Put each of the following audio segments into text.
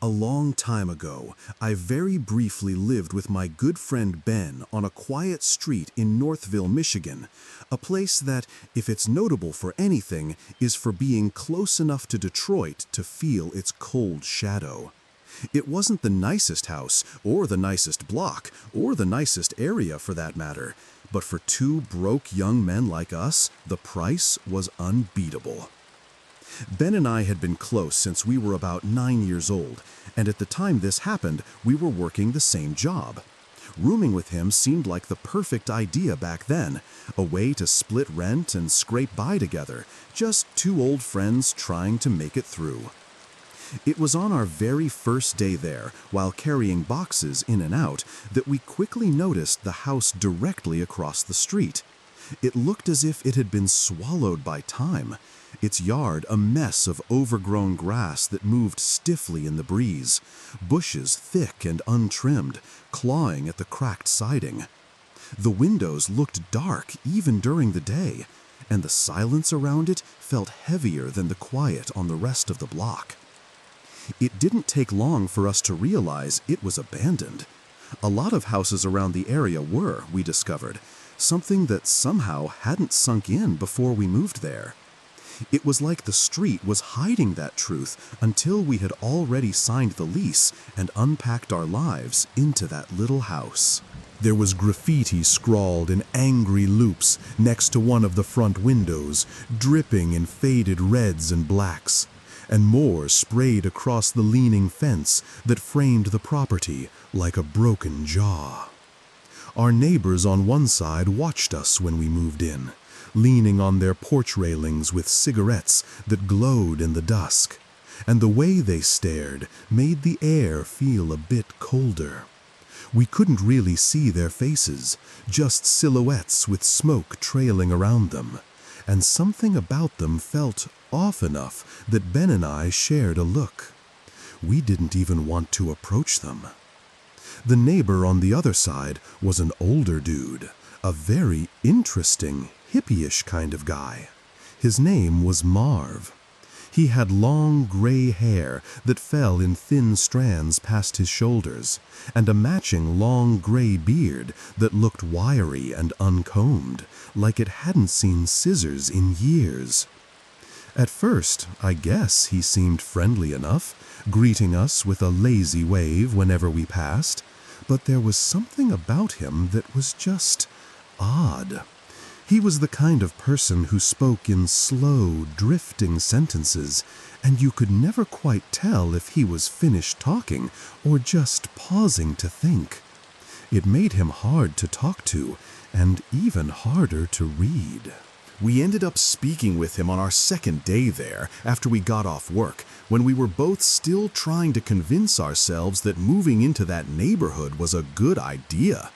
A long time ago, I very briefly lived with my good friend Ben on a quiet street in Northville, Michigan, a place that, if it's notable for anything, is for being close enough to Detroit to feel its cold shadow. It wasn't the nicest house, or the nicest block, or the nicest area for that matter, but for two broke young men like us, the price was unbeatable. Ben and I had been close since we were about 9 years old, and at the time this happened, we were working the same job. Rooming with him seemed like the perfect idea back then, a way to split rent and scrape by together, just two old friends trying to make it through. It was on our very first day there, while carrying boxes in and out, that we quickly noticed the house directly across the street. It looked as if it had been swallowed by time, its yard a mess of overgrown grass that moved stiffly in the breeze, bushes thick and untrimmed, clawing at the cracked siding. The windows looked dark even during the day, and the silence around it felt heavier than the quiet on the rest of the block. It didn't take long for us to realize it was abandoned. A lot of houses around the area were, we discovered, something that somehow hadn't sunk in before we moved there. It was like the street was hiding that truth until we had already signed the lease and unpacked our lives into that little house. There was graffiti scrawled in angry loops next to one of the front windows, dripping in faded reds and blacks, and more sprayed across the leaning fence that framed the property like a broken jaw. Our neighbors on one side watched us when we moved in, leaning on their porch railings with cigarettes that glowed in the dusk, and the way they stared made the air feel a bit colder. We couldn't really see their faces, just silhouettes with smoke trailing around them, and something about them felt off enough that Ben and I shared a look. We didn't even want to approach them. The neighbor on the other side was an older dude, a very interesting, hippie-ish kind of guy. His name was Marv. He had long gray hair that fell in thin strands past his shoulders, and a matching long gray beard that looked wiry and uncombed, like it hadn't seen scissors in years. At first, I guess he seemed friendly enough, greeting us with a lazy wave whenever we passed, but there was something about him that was just odd. He was the kind of person who spoke in slow, drifting sentences, and you could never quite tell if he was finished talking or just pausing to think. It made him hard to talk to, and even harder to read. We ended up speaking with him on our second day there, after we got off work, when we were both still trying to convince ourselves that moving into that neighborhood was a good idea.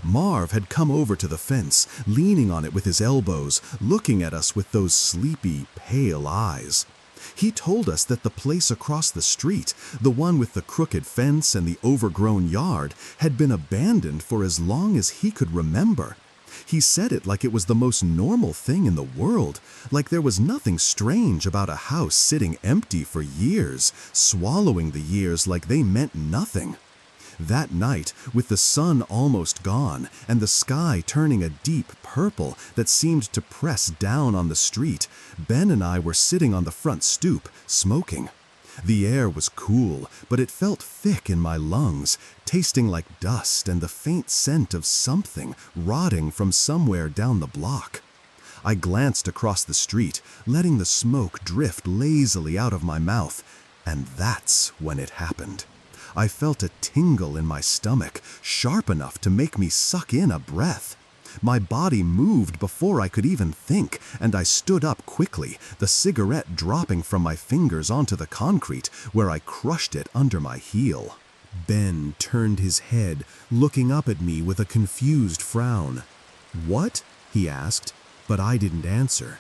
Marv had come over to the fence, leaning on it with his elbows, looking at us with those sleepy, pale eyes. He told us that the place across the street, the one with the crooked fence and the overgrown yard, had been abandoned for as long as he could remember. He said it like it was the most normal thing in the world, like there was nothing strange about a house sitting empty for years, swallowing the years like they meant nothing. That night, with the sun almost gone and the sky turning a deep purple that seemed to press down on the street, Ben and I were sitting on the front stoop, smoking. The air was cool, but it felt thick in my lungs, tasting like dust and the faint scent of something rotting from somewhere down the block. I glanced across the street, letting the smoke drift lazily out of my mouth, and that's when it happened. I felt a tingle in my stomach, sharp enough to make me suck in a breath. My body moved before I could even think, and I stood up quickly, the cigarette dropping from my fingers onto the concrete, where I crushed it under my heel. Ben turned his head, looking up at me with a confused frown. "What?" he asked, but I didn't answer.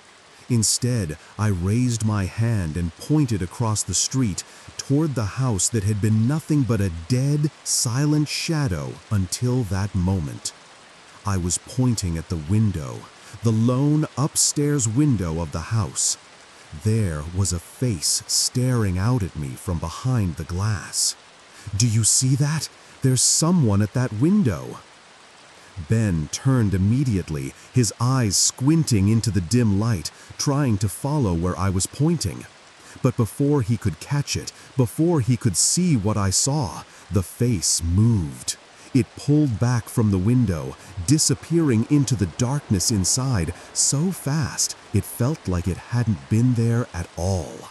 Instead, I raised my hand and pointed across the street, toward the house that had been nothing but a dead, silent shadow until that moment. I was pointing at the window, the lone upstairs window of the house. There was a face staring out at me from behind the glass. "Do you see that? There's someone at that window." Ben turned immediately, his eyes squinting into the dim light, trying to follow where I was pointing. But before he could catch it, before he could see what I saw, the face moved. It pulled back from the window, disappearing into the darkness inside so fast it felt like it hadn't been there at all.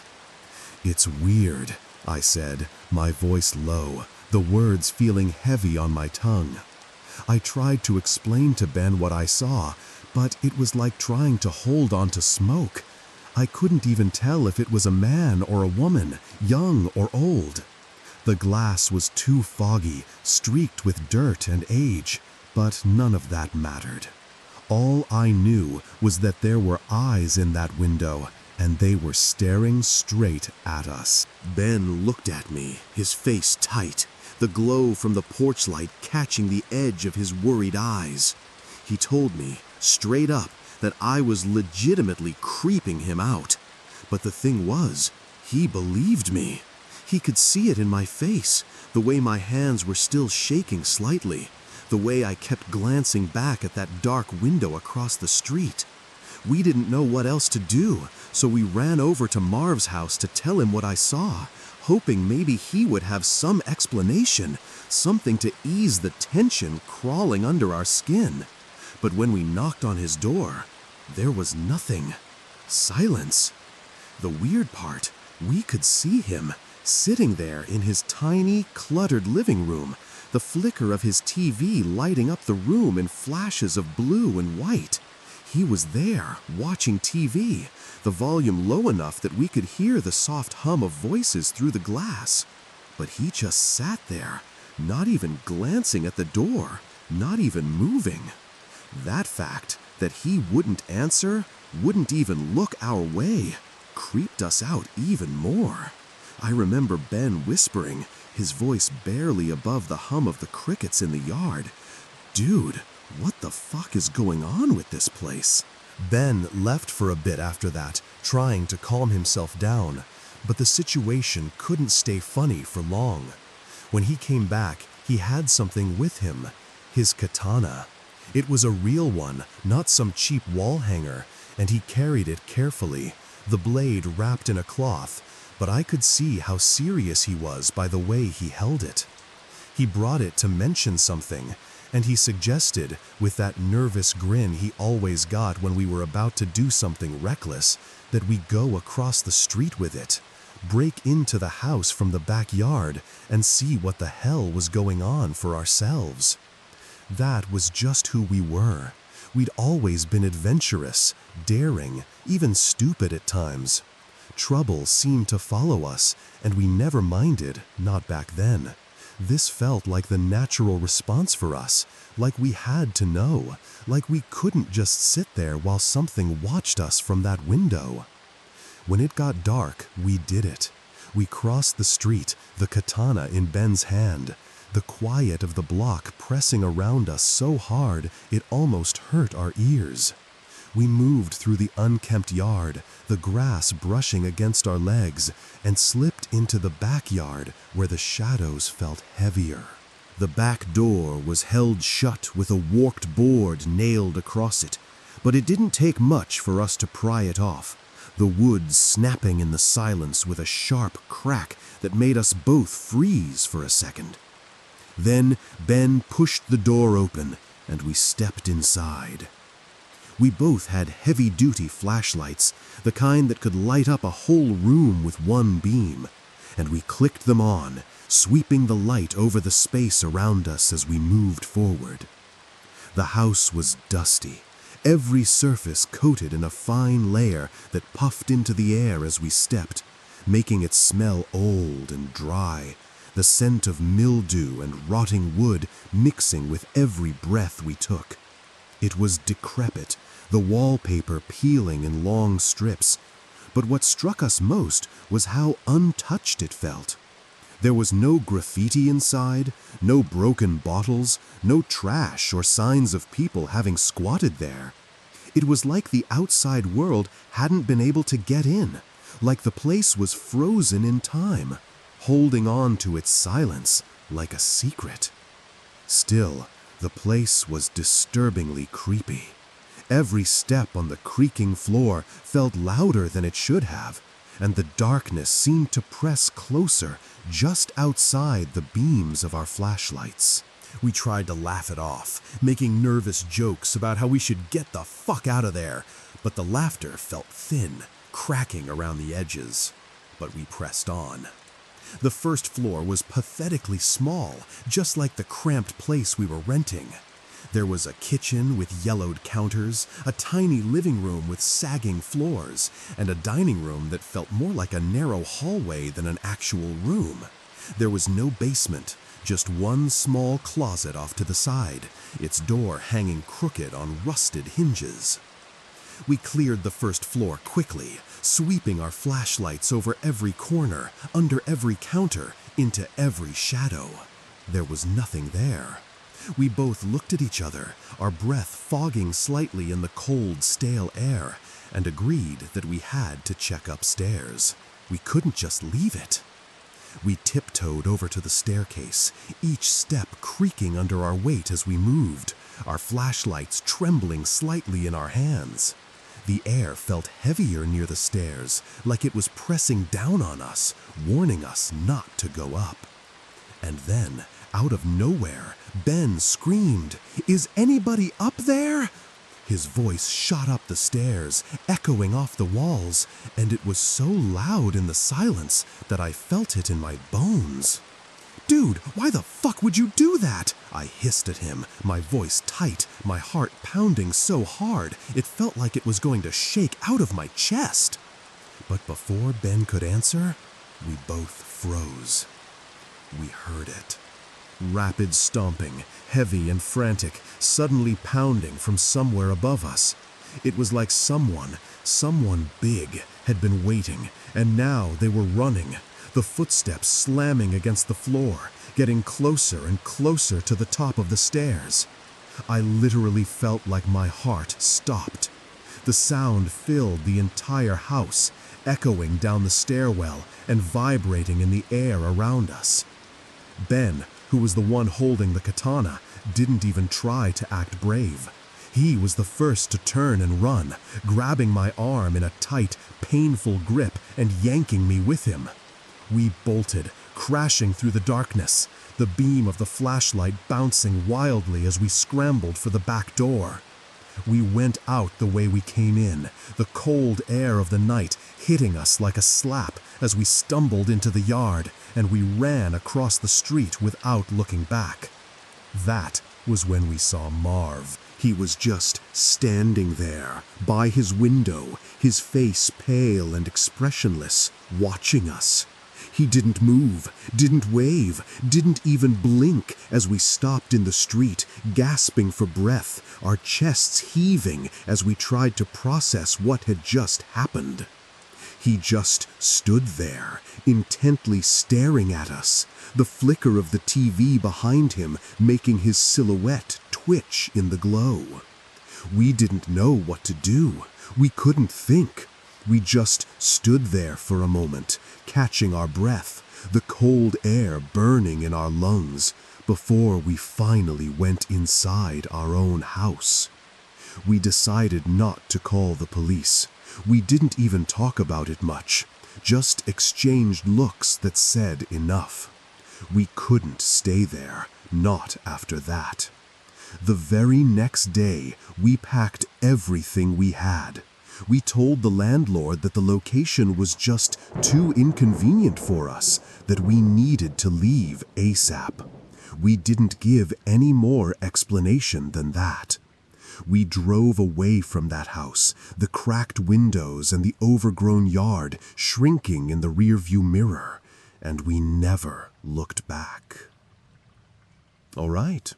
"It's weird," I said, my voice low, the words feeling heavy on my tongue. I tried to explain to Ben what I saw, but it was like trying to hold on to smoke. I couldn't even tell if it was a man or a woman, young or old. The glass was too foggy, streaked with dirt and age, but none of that mattered. All I knew was that there were eyes in that window, and they were staring straight at us. Ben looked at me, his face tight, the glow from the porch light catching the edge of his worried eyes. He told me, straight up, that I was legitimately creeping him out. But the thing was, he believed me. He could see it in my face, the way my hands were still shaking slightly, the way I kept glancing back at that dark window across the street. We didn't know what else to do, so we ran over to Marv's house to tell him what I saw, hoping maybe he would have some explanation, something to ease the tension crawling under our skin. But when we knocked on his door, there was nothing. Silence. The weird part, we could see him, sitting there in his tiny, cluttered living room, the flicker of his TV lighting up the room in flashes of blue and white. He was there, watching TV, the volume low enough that we could hear the soft hum of voices through the glass. But he just sat there, not even glancing at the door, not even moving. That fact, that he wouldn't answer, wouldn't even look our way, creeped us out even more. I remember Ben whispering, his voice barely above the hum of the crickets in the yard, "Dude, what the fuck is going on with this place?" Ben left for a bit after that, trying to calm himself down, but the situation couldn't stay funny for long. When he came back, he had something with him, his katana. It was a real one, not some cheap wall hanger, and he carried it carefully, the blade wrapped in a cloth, but I could see how serious he was by the way he held it. He brought it to mention something, and he suggested, with that nervous grin he always got when we were about to do something reckless, that we go across the street with it, break into the house from the backyard, and see what the hell was going on for ourselves. That was just who we were. We'd always been adventurous, daring, even stupid at times. Trouble seemed to follow us, and we never minded, not back then. This felt like the natural response for us, like we had to know, like we couldn't just sit there while something watched us from that window. When it got dark, we did it. We crossed the street, the katana in Ben's hand, the quiet of the block pressing around us so hard it almost hurt our ears. We moved through the unkempt yard, the grass brushing against our legs, and slipped into the backyard where the shadows felt heavier. The back door was held shut with a warped board nailed across it, but it didn't take much for us to pry it off, the wood snapping in the silence with a sharp crack that made us both freeze for a second. Then Ben pushed the door open, and we stepped inside. We both had heavy-duty flashlights, the kind that could light up a whole room with one beam, and we clicked them on, sweeping the light over the space around us as we moved forward. The house was dusty, every surface coated in a fine layer that puffed into the air as we stepped, making it smell old and dry, the scent of mildew and rotting wood mixing with every breath we took. It was decrepit, the wallpaper peeling in long strips, but what struck us most was how untouched it felt. There was no graffiti inside, no broken bottles, no trash or signs of people having squatted there. It was like the outside world hadn't been able to get in, like the place was frozen in time, holding on to its silence like a secret. Still, the place was disturbingly creepy. Every step on the creaking floor felt louder than it should have, and the darkness seemed to press closer just outside the beams of our flashlights. We tried to laugh it off, making nervous jokes about how we should get the fuck out of there, but the laughter felt thin, cracking around the edges. But we pressed on. The first floor was pathetically small, just like the cramped place we were renting. There was a kitchen with yellowed counters, a tiny living room with sagging floors, and a dining room that felt more like a narrow hallway than an actual room. There was no basement, just one small closet off to the side, its door hanging crooked on rusted hinges. We cleared the first floor quickly, sweeping our flashlights over every corner, under every counter, into every shadow. There was nothing there. We both looked at each other, our breath fogging slightly in the cold, stale air, and agreed that we had to check upstairs. We couldn't just leave it. We tiptoed over to the staircase, each step creaking under our weight as we moved, our flashlights trembling slightly in our hands. The air felt heavier near the stairs, like it was pressing down on us, warning us not to go up. And then, out of nowhere, Ben screamed, "Is anybody up there?" His voice shot up the stairs, echoing off the walls, and it was so loud in the silence that I felt it in my bones. "Dude, why the fuck would you do that?" I hissed at him, my voice tight, my heart pounding so hard it felt like it was going to shake out of my chest. But before Ben could answer, we both froze. We heard it. Rapid stomping, heavy and frantic, suddenly pounding from somewhere above us. It was like someone big, had been waiting, and now they were running, the footsteps slamming against the floor, getting closer and closer to the top of the stairs. I literally felt like my heart stopped. The sound filled the entire house, echoing down the stairwell and vibrating in the air around us. Ben, who was the one holding the katana, didn't even try to act brave. He was the first to turn and run, grabbing my arm in a tight, painful grip and yanking me with him. We bolted, crashing through the darkness, the beam of the flashlight bouncing wildly as we scrambled for the back door. We went out the way we came in, the cold air of the night hitting us like a slap as we stumbled into the yard, and we ran across the street without looking back. That was when we saw Marv. He was just standing there, by his window, his face pale and expressionless, watching us. He didn't move, didn't wave, didn't even blink as we stopped in the street, gasping for breath, our chests heaving as we tried to process what had just happened. He just stood there, intently staring at us, the flicker of the TV behind him making his silhouette twitch in the glow. We didn't know what to do. We couldn't think. We just stood there for a moment, catching our breath, the cold air burning in our lungs, before we finally went inside our own house. We decided not to call the police. We didn't even talk about it much, just exchanged looks that said enough. We couldn't stay there, not after that. The very next day, we packed everything we had. We told the landlord that the location was just too inconvenient for us, that we needed to leave ASAP. We didn't give any more explanation than that. We drove away from that house, the cracked windows and the overgrown yard shrinking in the rearview mirror, and we never looked back. All right.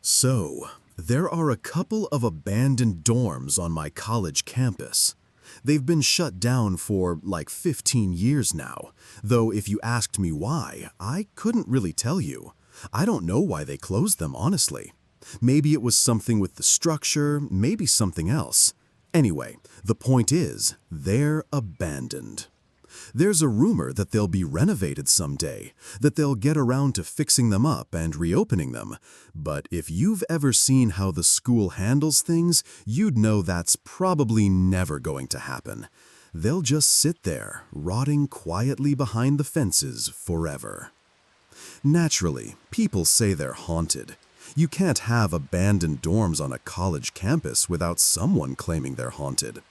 So, there are a couple of abandoned dorms on my college campus. They've been shut down for like 15 years now, though if you asked me why, I couldn't really tell you. I don't know why they closed them, honestly. Maybe it was something with the structure, maybe something else. Anyway, the point is, they're abandoned. There's a rumor that they'll be renovated someday, that they'll get around to fixing them up and reopening them. But if you've ever seen how the school handles things, you'd know that's probably never going to happen. They'll just sit there, rotting quietly behind the fences forever. Naturally, people say they're haunted. You can't have abandoned dorms on a college campus without someone claiming they're haunted.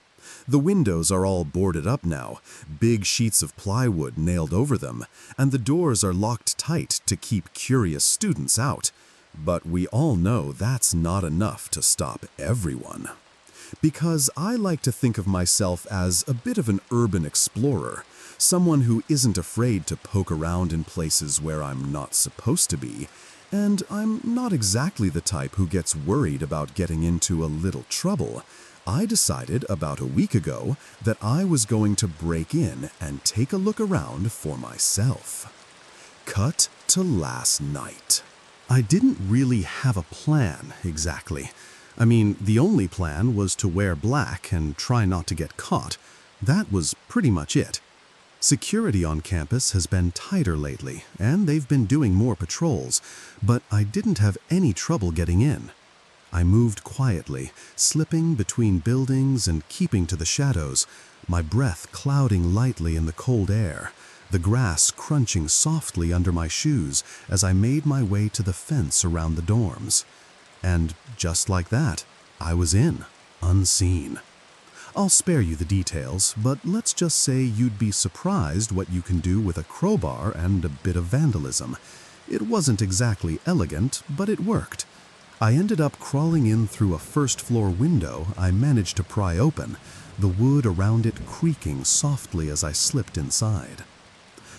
The windows are all boarded up now, big sheets of plywood nailed over them, and the doors are locked tight to keep curious students out. But we all know that's not enough to stop everyone. Because I like to think of myself as a bit of an urban explorer, someone who isn't afraid to poke around in places where I'm not supposed to be, and I'm not exactly the type who gets worried about getting into a little trouble. I decided about a week ago that I was going to break in and take a look around for myself. Cut to last night. I didn't really have a plan, exactly. I mean, the only plan was to wear black and try not to get caught. That was pretty much it. Security on campus has been tighter lately, and they've been doing more patrols, but I didn't have any trouble getting in. I moved quietly, slipping between buildings and keeping to the shadows, my breath clouding lightly in the cold air, the grass crunching softly under my shoes as I made my way to the fence around the dorms. And just like that, I was in, unseen. I'll spare you the details, but let's just say you'd be surprised what you can do with a crowbar and a bit of vandalism. It wasn't exactly elegant, but it worked. I ended up crawling in through a first-floor window I managed to pry open, the wood around it creaking softly as I slipped inside.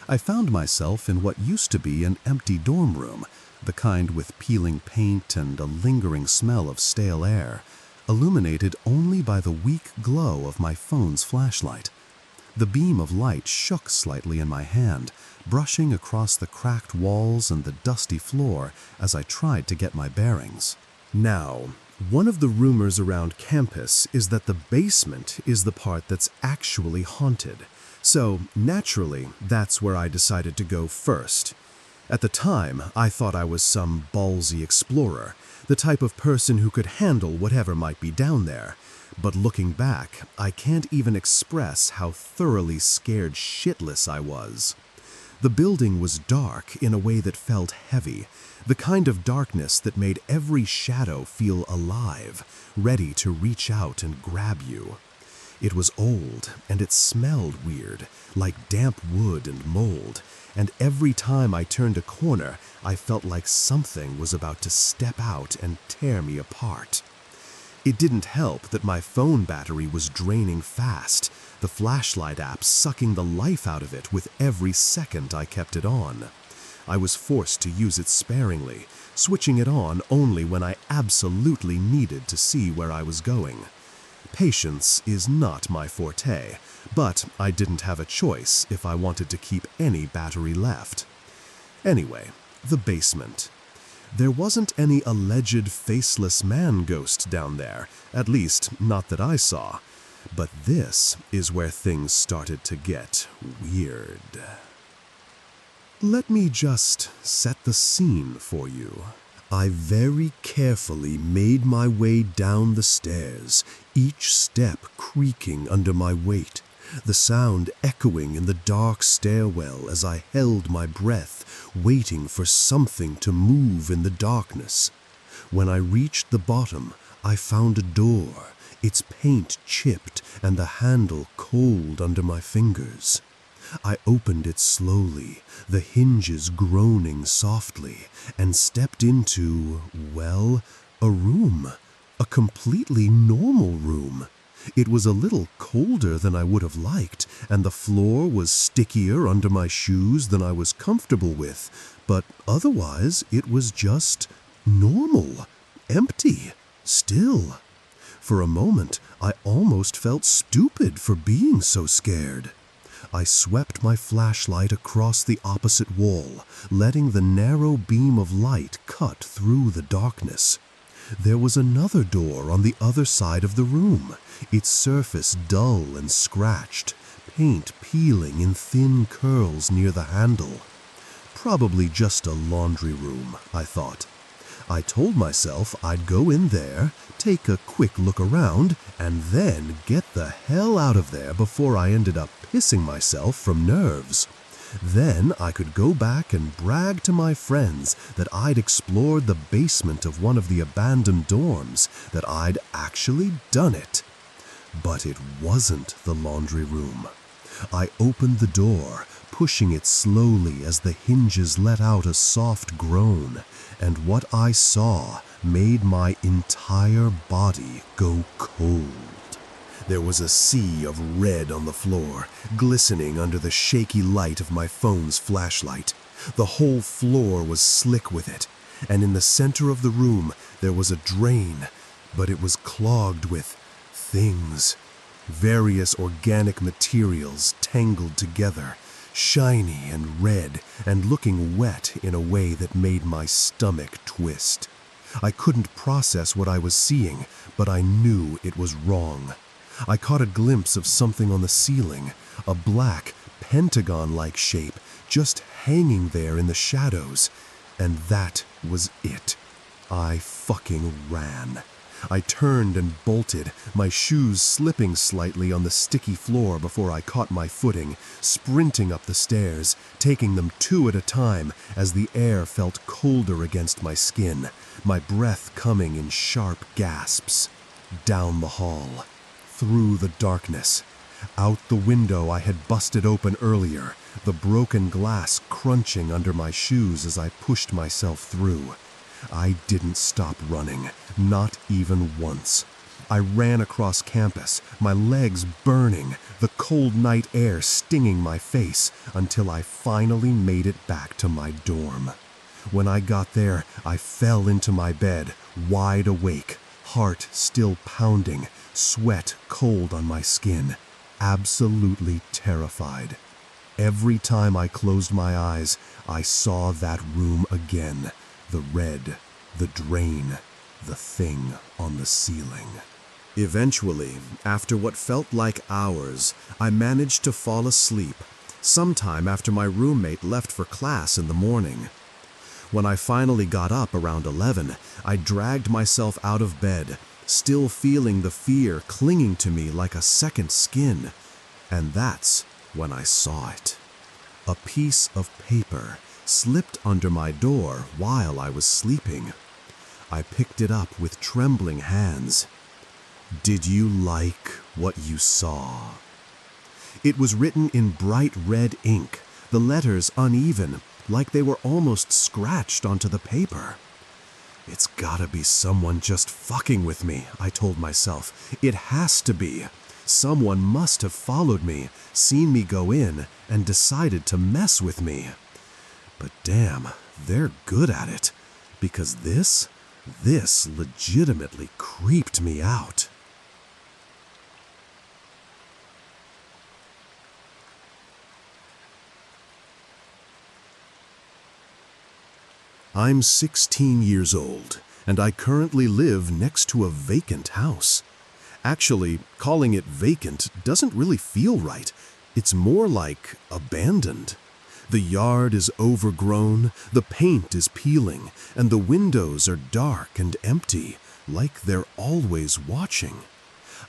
I found myself in what used to be an empty dorm room, the kind with peeling paint and a lingering smell of stale air, illuminated only by the weak glow of my phone's flashlight. The beam of light shook slightly in my hand, brushing across the cracked walls and the dusty floor as I tried to get my bearings. Now, one of the rumors around campus is that the basement is the part that's actually haunted. So, naturally, that's where I decided to go first. At the time, I thought I was some ballsy explorer, the type of person who could handle whatever might be down there. But looking back, I can't even express how thoroughly scared shitless I was. The building was dark in a way that felt heavy, the kind of darkness that made every shadow feel alive, ready to reach out and grab you. It was old, and it smelled weird, like damp wood and mold, and every time I turned a corner, I felt like something was about to step out and tear me apart. It didn't help that my phone battery was draining fast, the flashlight app sucking the life out of it with every second I kept it on. I was forced to use it sparingly, switching it on only when I absolutely needed to see where I was going. Patience is not my forte, but I didn't have a choice if I wanted to keep any battery left. Anyway, the basement. There wasn't any alleged faceless man ghost down there, at least not that I saw. But this is where things started to get weird. Let me just set the scene for you. I very carefully made my way down the stairs, each step creaking under my weight, the sound echoing in the dark stairwell as I held my breath, waiting for something to move in the darkness. When I reached the bottom, I found a door, its paint chipped and the handle cold under my fingers. I opened it slowly, the hinges groaning softly, and stepped into, well, a room. A completely normal room. It was a little colder than I would have liked, and the floor was stickier under my shoes than I was comfortable with, but otherwise it was just normal, empty, still. For a moment, I almost felt stupid for being so scared. I swept my flashlight across the opposite wall, letting the narrow beam of light cut through the darkness. There was another door on the other side of the room, its surface dull and scratched, paint peeling in thin curls near the handle. Probably just a laundry room, I thought. I told myself I'd go in there, take a quick look around, and then get the hell out of there before I ended up pissing myself from nerves. Then I could go back and brag to my friends that I'd explored the basement of one of the abandoned dorms, that I'd actually done it. But it wasn't the laundry room. I opened the door, pushing it slowly as the hinges let out a soft groan, and what I saw made my entire body go cold. There was a sea of red on the floor, glistening under the shaky light of my phone's flashlight. The whole floor was slick with it, and in the center of the room there was a drain, but it was clogged with things. Various organic materials tangled together, shiny and red and looking wet in a way that made my stomach twist. I couldn't process what I was seeing, but I knew it was wrong. I caught a glimpse of something on the ceiling, a black, pentagon-like shape just hanging there in the shadows, and that was it. I fucking ran. I turned and bolted, my shoes slipping slightly on the sticky floor before I caught my footing, sprinting up the stairs, taking them two at a time as the air felt colder against my skin, my breath coming in sharp gasps. Down the hall, through the darkness, out the window I had busted open earlier, the broken glass crunching under my shoes as I pushed myself through. I didn't stop running, not even once. I ran across campus, my legs burning, the cold night air stinging my face, until I finally made it back to my dorm. When I got there, I fell into my bed, wide awake, heart still pounding, sweat cold on my skin, absolutely terrified. Every time I closed my eyes, I saw that room again. The red, the drain, the thing on the ceiling. Eventually, after what felt like hours, I managed to fall asleep, sometime after my roommate left for class in the morning. When I finally got up around 11, I dragged myself out of bed, still feeling the fear clinging to me like a second skin. And that's when I saw it. A piece of paper slipped under my door while I was sleeping. I picked it up with trembling hands. Did you like what you saw? It was written in bright red ink, the letters uneven, like they were almost scratched onto the paper. It's gotta be someone just fucking with me, I told myself. It has to be. Someone must have followed me, seen me go in, and decided to mess with me. But damn, they're good at it, because this legitimately creeped me out. I'm 16 years old, and I currently live next to a vacant house. Actually, calling it vacant doesn't really feel right. It's more like abandoned. The yard is overgrown, the paint is peeling, and the windows are dark and empty, like they're always watching.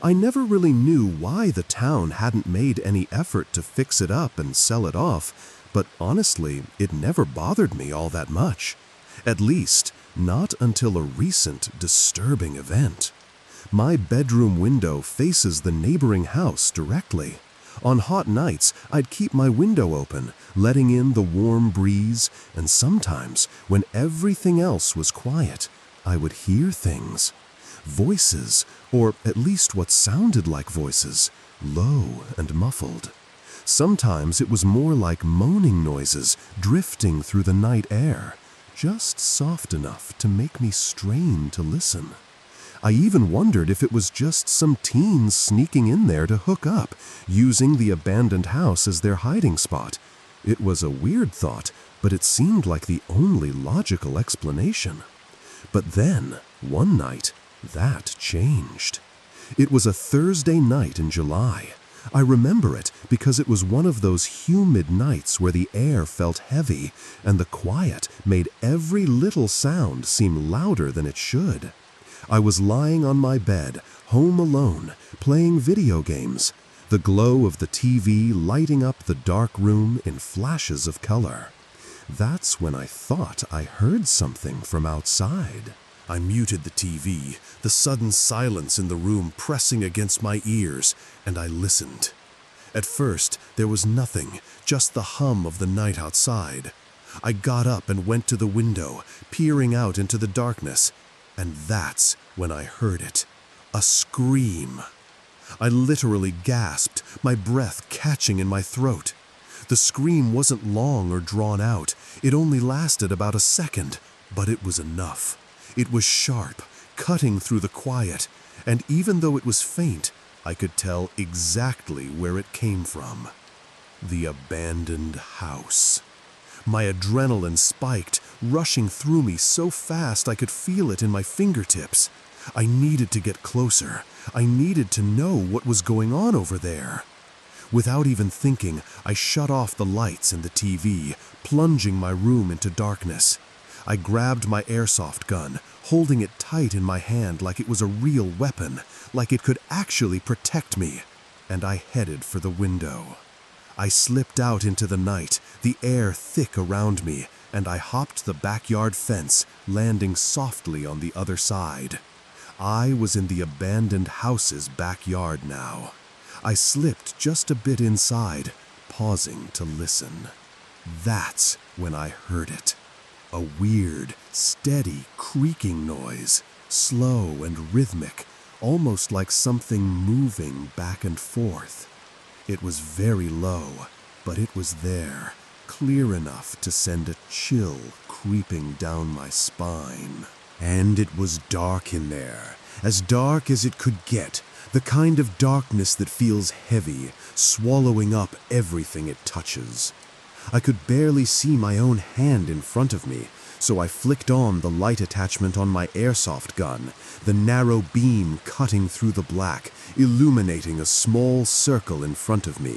I never really knew why the town hadn't made any effort to fix it up and sell it off, but honestly, it never bothered me all that much. At least, not until a recent disturbing event. My bedroom window faces the neighboring house directly. On hot nights, I'd keep my window open, letting in the warm breeze, and sometimes, when everything else was quiet, I would hear things. Voices, or at least what sounded like voices, low and muffled. Sometimes it was more like moaning noises drifting through the night air, just soft enough to make me strain to listen. I even wondered if it was just some teens sneaking in there to hook up, using the abandoned house as their hiding spot. It was a weird thought, but it seemed like the only logical explanation. But then, one night, that changed. It was a Thursday night in July. I remember it because it was one of those humid nights where the air felt heavy and the quiet made every little sound seem louder than it should. I was lying on my bed, home alone, playing video games, the glow of the TV lighting up the dark room in flashes of color. That's when I thought I heard something from outside. I muted the TV, the sudden silence in the room pressing against my ears, and I listened. At first, there was nothing, just the hum of the night outside. I got up and went to the window, peering out into the darkness, and that's when I heard it. A scream. I literally gasped, my breath catching in my throat. The scream wasn't long or drawn out. It only lasted about a second, but it was enough. It was sharp, cutting through the quiet, and even though it was faint, I could tell exactly where it came from. The abandoned house. My adrenaline spiked, rushing through me so fast I could feel it in my fingertips. I needed to get closer. I needed to know what was going on over there. Without even thinking, I shut off the lights and the TV, plunging my room into darkness. I grabbed my airsoft gun, holding it tight in my hand like it was a real weapon, like it could actually protect me, and I headed for the window. I slipped out into the night, the air thick around me, and I hopped the backyard fence, landing softly on the other side. I was in the abandoned house's backyard now. I slipped just a bit inside, pausing to listen. That's when I heard it. A weird, steady, creaking noise, slow and rhythmic, almost like something moving back and forth. It was very low, but it was there, clear enough to send a chill creeping down my spine. And it was dark in there, as dark as it could get, the kind of darkness that feels heavy, swallowing up everything it touches. I could barely see my own hand in front of me, so I flicked on the light attachment on my airsoft gun, the narrow beam cutting through the black, illuminating a small circle in front of me.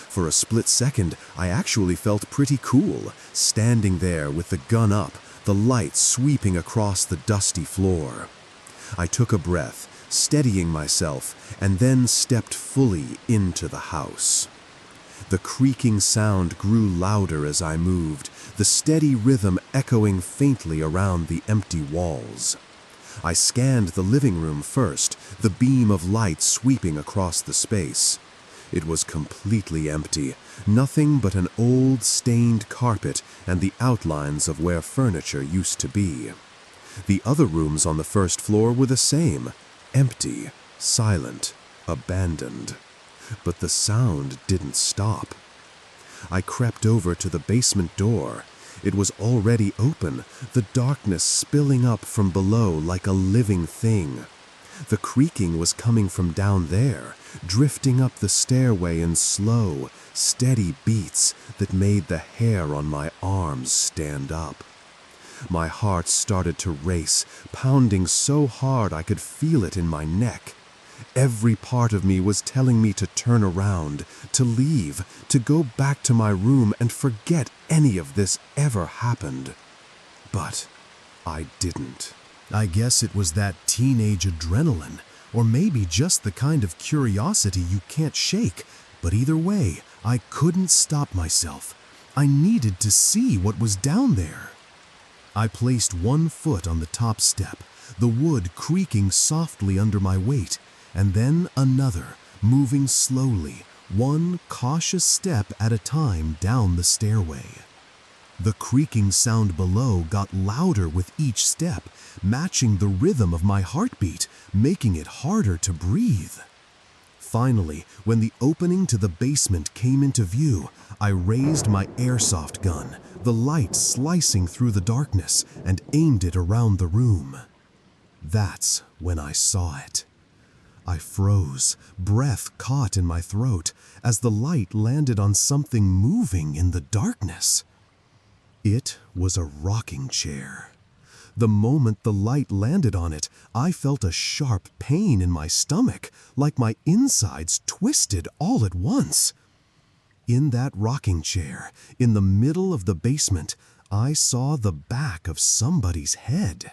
For a split second, I actually felt pretty cool, standing there with the gun up, the light sweeping across the dusty floor. I took a breath, steadying myself, and then stepped fully into the house. The creaking sound grew louder as I moved, the steady rhythm echoing faintly around the empty walls. I scanned the living room first, the beam of light sweeping across the space. It was completely empty, nothing but an old stained carpet and the outlines of where furniture used to be. The other rooms on the first floor were the same, empty, silent, abandoned. But the sound didn't stop. I crept over to the basement door. It was already open, the darkness spilling up from below like a living thing. The creaking was coming from down there, drifting up the stairway in slow, steady beats that made the hair on my arms stand up. My heart started to race, pounding so hard I could feel it in my neck. Every part of me was telling me to turn around, to leave, to go back to my room and forget any of this ever happened. But I didn't. I guess it was that teenage adrenaline, or maybe just the kind of curiosity you can't shake. But either way, I couldn't stop myself. I needed to see what was down there. I placed one foot on the top step, the wood creaking softly under my weight, and then another, moving slowly, one cautious step at a time down the stairway. The creaking sound below got louder with each step, matching the rhythm of my heartbeat, making it harder to breathe. Finally, when the opening to the basement came into view, I raised my airsoft gun, the light slicing through the darkness, and aimed it around the room. That's when I saw it. I froze, breath caught in my throat, as the light landed on something moving in the darkness. It was a rocking chair. The moment the light landed on it, I felt a sharp pain in my stomach, like my insides twisted all at once. In that rocking chair, in the middle of the basement, I saw the back of somebody's head.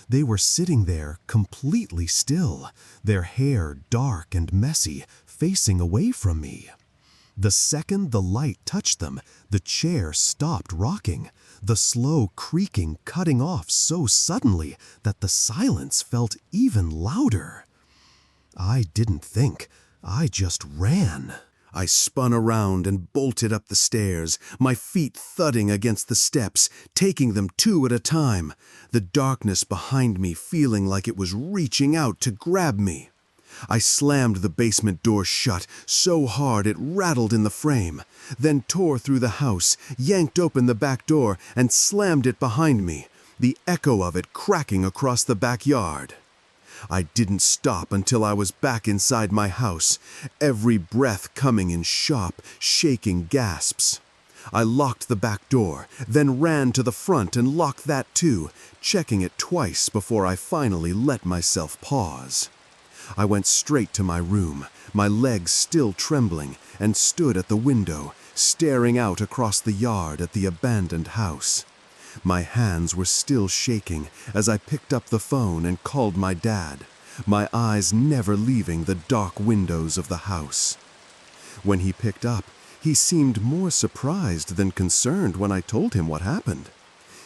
They were sitting there completely still, their hair dark and messy, facing away from me. The second the light touched them, the chair stopped rocking, the slow creaking cutting off so suddenly that the silence felt even louder. I didn't think, I just ran. I spun around and bolted up the stairs, my feet thudding against the steps, taking them two at a time, the darkness behind me feeling like it was reaching out to grab me. I slammed the basement door shut so hard it rattled in the frame, then tore through the house, yanked open the back door, and slammed it behind me, the echo of it cracking across the backyard. I didn't stop until I was back inside my house, every breath coming in sharp, shaking gasps. I locked the back door, then ran to the front and locked that too, checking it twice before I finally let myself pause. I went straight to my room, my legs still trembling, and stood at the window, staring out across the yard at the abandoned house. My hands were still shaking as I picked up the phone and called my dad, my eyes never leaving the dark windows of the house. When he picked up, he seemed more surprised than concerned when I told him what happened.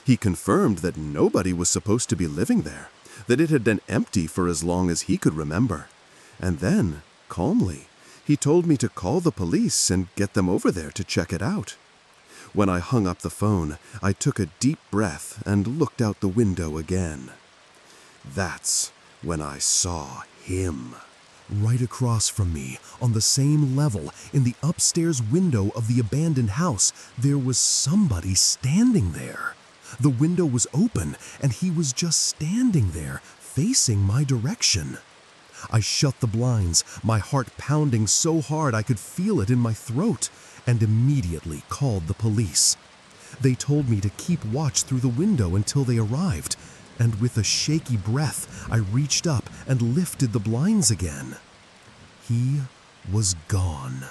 He confirmed that nobody was supposed to be living there, that it had been empty for as long as he could remember. And then, calmly, he told me to call the police and get them over there to check it out. When I hung up the phone, I took a deep breath and looked out the window again. That's when I saw him. Right across from me, on the same level, in the upstairs window of the abandoned house, there was somebody standing there. The window was open, and he was just standing there, facing my direction. I shut the blinds, my heart pounding so hard I could feel it in my throat, and immediately called the police. They told me to keep watch through the window until they arrived, and with a shaky breath, I reached up and lifted the blinds again. He was gone.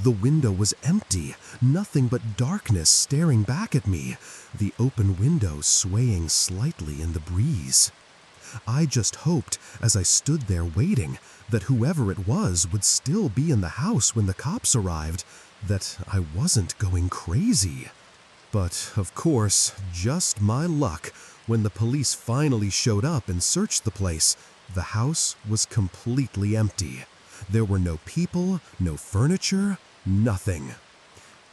The window was empty, nothing but darkness staring back at me, the open window swaying slightly in the breeze. I just hoped, as I stood there waiting, that whoever it was would still be in the house when the cops arrived, that I wasn't going crazy. But, of course, just my luck, when the police finally showed up and searched the place, the house was completely empty. There were no people, no furniture, nothing.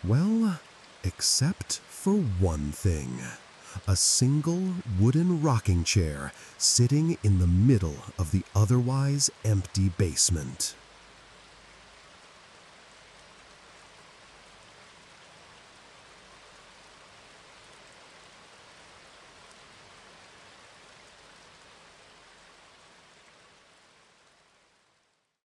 Well, except for one thing. A single wooden rocking chair sitting in the middle of the otherwise empty basement.